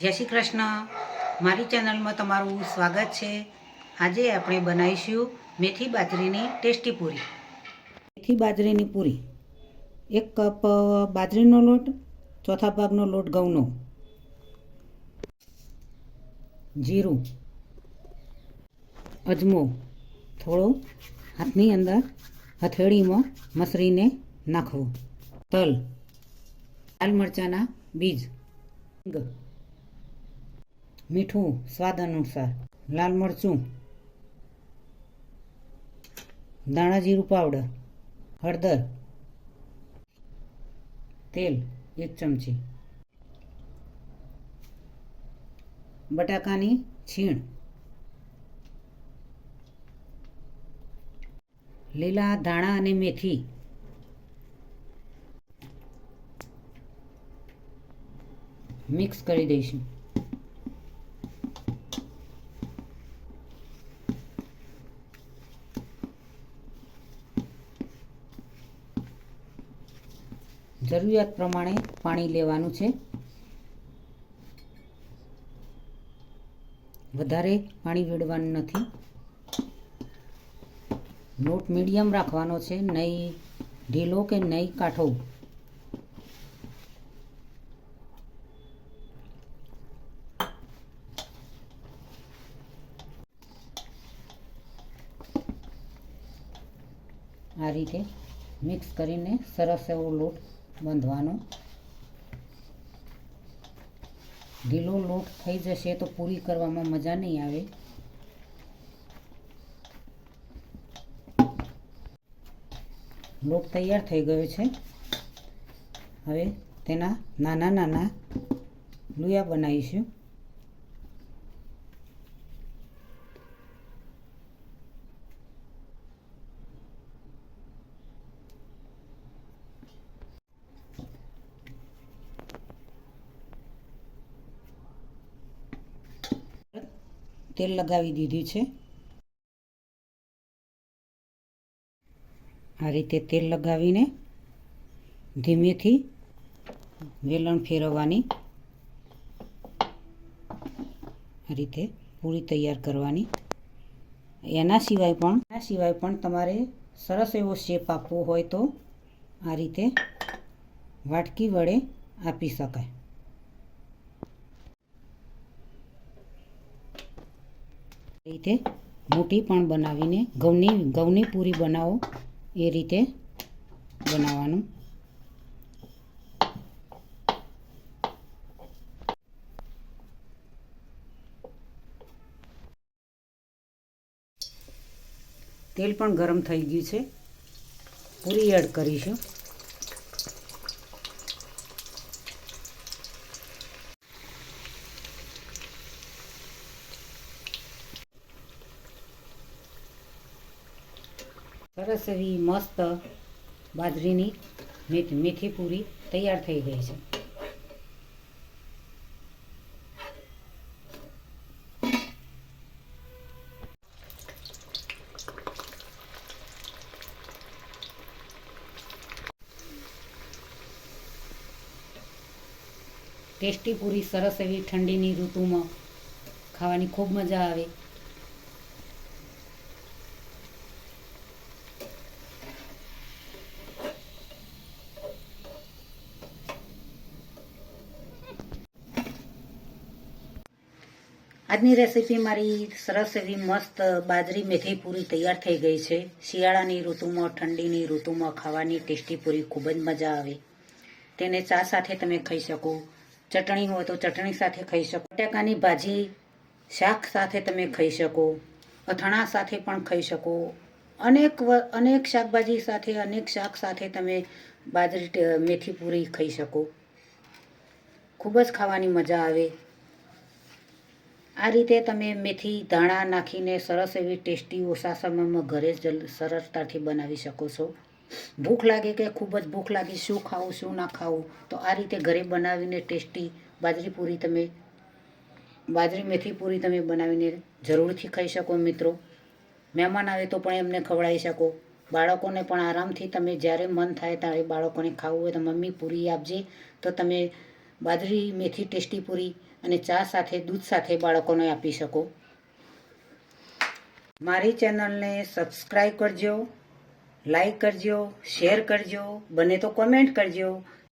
જય શ્રી કૃષ્ણ. મારી ચેનલમાં તમારું સ્વાગત છે. આજે આપણે બનાવીશું મેથી બાજરીની ટેસ્ટી પૂરી. મેથી બાજરીની પૂરી. 1 કપ બાજરીનો લોટ, ચોથા ભાગનો લોટ ઘઉંનો, જીરું, અજમો થોડો હાથની અંદર હથેળીમાં મસળીને નાખવો, તલ, લાલ મરચાંના બીજ, મીઠું સ્વાદ અનુસાર, લાલ મરચું, ધાણા જીરું પાવડર, હળદર, તેલ 1 ચમચી, બટાકાની છીણ, લીલા ધાણા અને મેથી, મિક્સ કરી દઈશું. જરૂરિયાત પ્રમાણે પાણી લેવાનું છે. વધારે પાણી વેડવાનું નથી. લોટ મીડિયમ રાખવાનો છે, નહીં ઢીલો કે નહીં કાઠો. આ રીતે મિક્સ કરીને સરસ એવો લોટ બાંધવાનો. ઢીલો લોટ થઈ જશે તો પૂરી કરવામાં મજા નહીં આવે. લોટ તૈયાર થઈ ગયો છે. હવે તેના નાના નાના લુયા બનાવીશું. તેલ લગાવી દીધું છે. આ રીતે તેલ લગાવીને ધીમેથી વેલણ ફેરવવાની. આ રીતે પૂરી તૈયાર કરવાની. એના સિવાય પણ તમારે સરસ એવો શેપ આપવો હોય તો આ રીતે વાટકી વડે આપી શકાય. રીતે મોટી પણ બનાવીને ઘઉંની પૂરી બનાવો એ રીતે બનાવવાનું. તેલ પણ ગરમ થઈ ગયું છે. પૂરી એડ કરીશું. સરસ એવી મસ્ત બાજરીની મેથી પૂરી તૈયાર થઈ ગઈ છે. ટેસ્ટી પૂરી સરસ એવી ઠંડીની ઋતુમાં ખાવાની ખૂબ મજા આવે. આજની રેસીપી મારી સરસ એવી મસ્ત બાજરી મેથી પૂરી તૈયાર થઈ ગઈ છે. શિયાળાની ઋતુમાં, ઠંડીની ઋતુમાં ખાવાની ટેસ્ટી પૂરી ખૂબ જ મજા આવે. તેને ચા સાથે તમે ખાઈ શકો, ચટણી હોય તો ચટણી સાથે ખાઈ શકો, બટાકાની ભાજી શાક સાથે તમે ખાઈ શકો, અથાણા સાથે પણ ખાઈ શકો. અનેક શાકભાજી સાથે, અનેક શાક સાથે તમે બાજરી મેથી પૂરી ખાઈ શકો. ખૂબ જ ખાવાની મજા આવે. આ રીતે તમે મેથી ધાણા નાખીને સરસ એવી ટેસ્ટી ઓછા સમયમાં ઘરે જ સરળતાથી બનાવી શકો છો. ભૂખ લાગે કે ખૂબ જ ભૂખ લાગે, શું ખાવું શું ના ખાવું, તો આ રીતે ઘરે બનાવીને ટેસ્ટી બાજરી મેથી પૂરી તમે બનાવીને જરૂરથી ખાઈ શકો. મિત્રો મહેમાન આવે તો પણ એમને ખવડાવી શકો. બાળકોને પણ આરામથી તમે જ્યારે મન થાય ત્યારે બાળકોને ખાવું હોય તો મમ્મી પૂરી આપજે, તો તમે બાજરી મેથી ટેસ્ટી પૂરી અને ચા સાથે દૂધ સાથે બાળકોને આપી શકો. મારી ચેનલને સબસ્ક્રાઈબ કરજો, લાઈક કરજો, શેર કરજો, બને તો કોમેન્ટ કરજો.